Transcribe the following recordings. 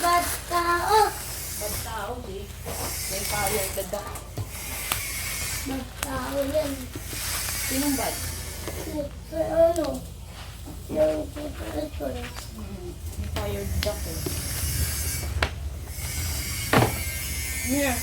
Bad tao. Bad tao, eh. May fire dadak. Bad tao yan. Sinong bad? Ano? Yung pupulit ko na. May fire dadak, eh. Here.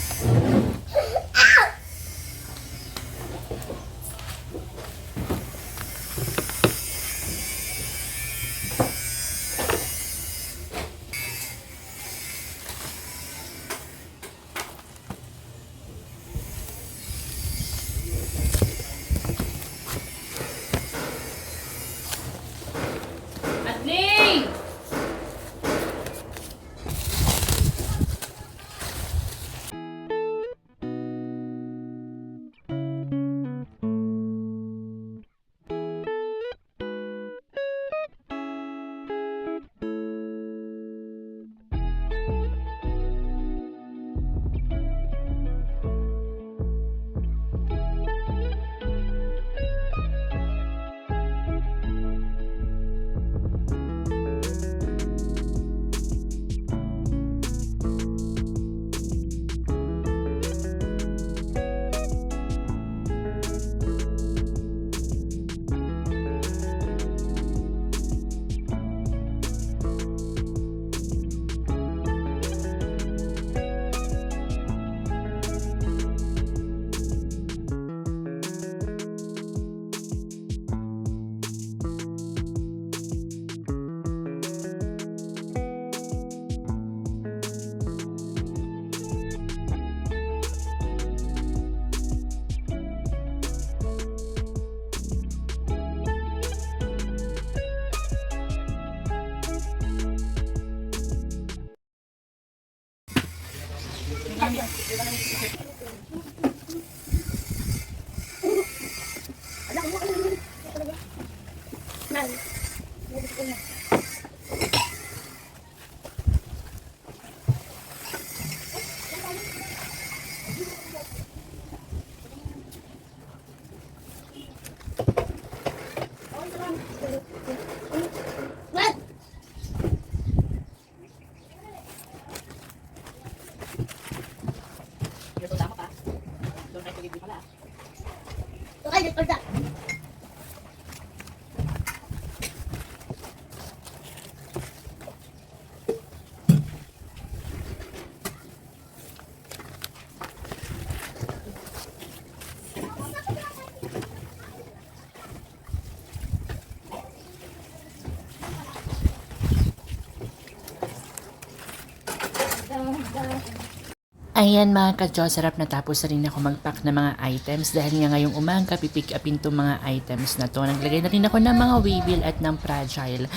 Ayan mga ka-Diyos, sarap natapos na rin ako mag-pack ng mga items dahil nga ngayong umaga pipick upin itong mga items na to. Naglagay na rin ako ng mga waybill at ng fragile.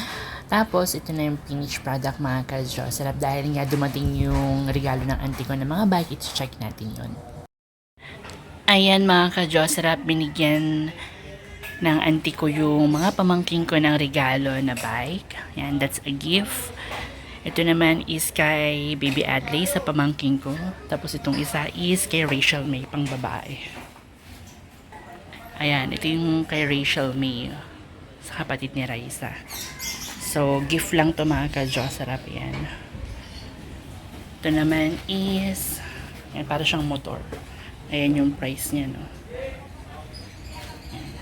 Tapos ito na yung finished product mga ka-Diyos. Sarap dahil nga dumating yung regalo ng auntie ko ng mga bike. I-check natin yun. Ayan mga ka-Diyos, sarap binigyan ng auntie ko yung mga pamangking ko ng regalo na bike. Ayan, that's a gift. Ito naman is kay Baby Adley sa pamangking ko. Tapos itong isa is kay Rachel May, pang babae. Ayan, ito yung kay Rachel May sa kapatid ni Raisa. So, gift lang to mga ka-Diyos. Sarap yan. Ito naman is, yan, para siyang motor. Ayan yung price niya, no? Ayan.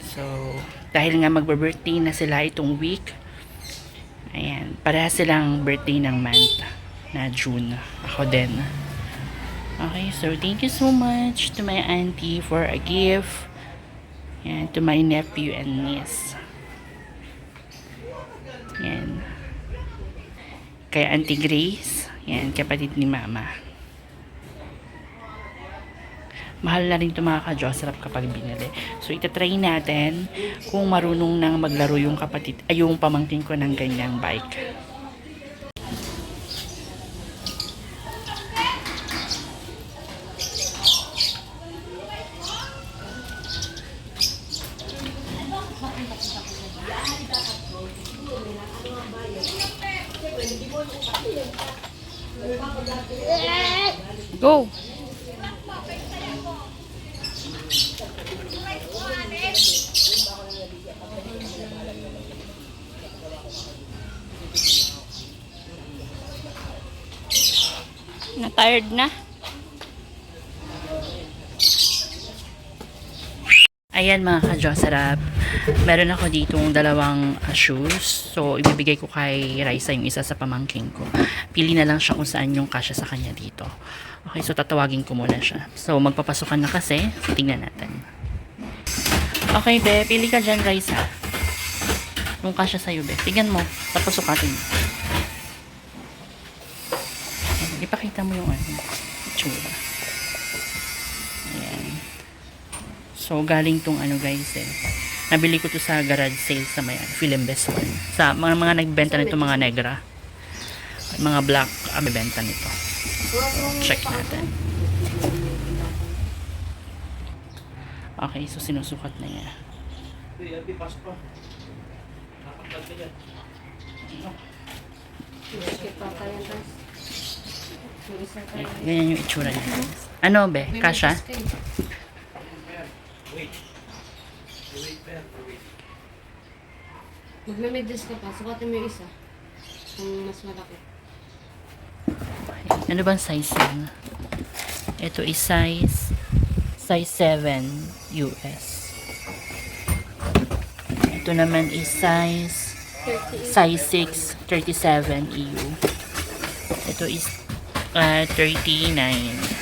So, dahil nga magbe-birthday na sila itong week, ayan, parehas silang birthday ng month na June. Ako din. Okay, so thank you so much to my auntie for a gift. And to my nephew and niece. Yan. Kay Auntie Grace. Yan, kapatid ni Mama. Mahal na rin ito mga ka-Josrap kapag binili. So, itatry natin kung marunong nang maglaro yung kapatid, ay yung pamangkin ko ng ganyang bike. Go! Na-tired na? Ayan mga ka-Josarap. Meron ako ditong dalawang shoes. So, ibibigay ko kay Raisa yung isa sa pamangking ko. Pili na lang siya kung saan yung kasya sa kanya dito. Okay, so tatawagin ko muna siya. So, magpapasukan na kasi. So, tingnan natin. Okay, be. Pili ka dyan, Raisa. Yung kasya sa'yo, be. Tingnan mo. Tapos sukatin mo. Ipakita mo yung itsura. Ayan. So, galing tong guys nabili ko to sa garage sale sa may Film Best One. Sa mga nagbenta nito mga negra. Mga black benta nito. Check natin. Okay, so sinusukat na niya. Ganyan yung itsura niya. Ano be? Kasha? Magme-medyas ka pa. Sukatin mo yung isa. Kung mas malaki. Ano bang size yan? Ito is size 7 US. Ito naman is size 6 37 EU. Ito is 39.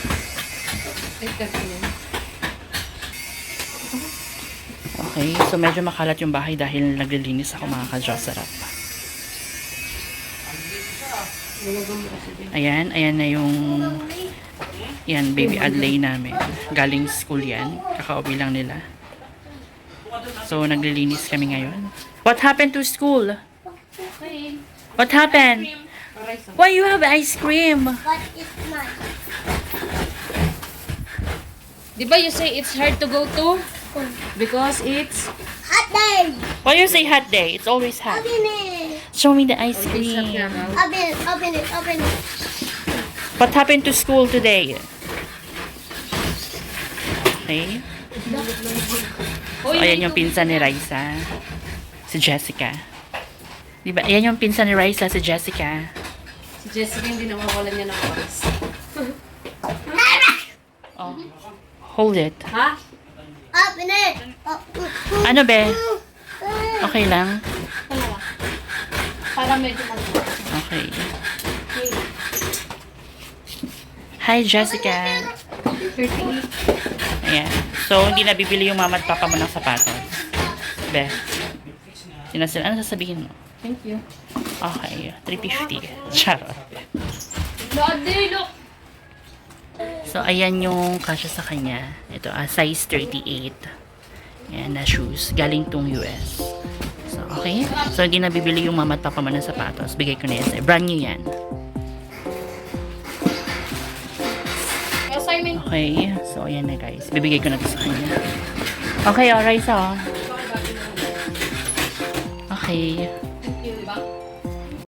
Okay, so medyo makalat yung bahay dahil naglilinis ako mga ka-Josarap. Ayan na yung yan, baby Adley namin. Galing school yan. Kakauwi lang nila. So, naglilinis kami ngayon. What happened to school? What happened? Why you have ice cream? What is mine? Diba you say it's hard to go to? Because it's hot day. Why you say hot day? It's always hot. Open it. Show me the ice cream. Open it. What happened to school today? Okay. So, ayan yung pinsan ni Raisa. Si Jessica. Diba? Ayan yung pinsan ni Raisa, si Jessica. Si Jessica hindi nawawalan niya ng oras. Oh. Hold it. Ha? Open it. Ano be? Okay lang? Para medyo mag- Okay. Hi, Jessica. 38. Ayan. So, hindi na bibili yung mama at papa mo ng sapatos. Be. Ano sasabihin mo? Thank you. Okay. 350. Charot. Look. So, ayan yung kasya sa kanya. Ito, size 38. Ayan, na shoes. Galing tong US. So, okay. So, hindi na bibili yung mama at papa mo ng sapatos. Bigay ko na yan. Brand new yan. Assignment. Okay. So, ayan na guys. Bibigay ko na to sa kanya. Okay, alright. So, okay.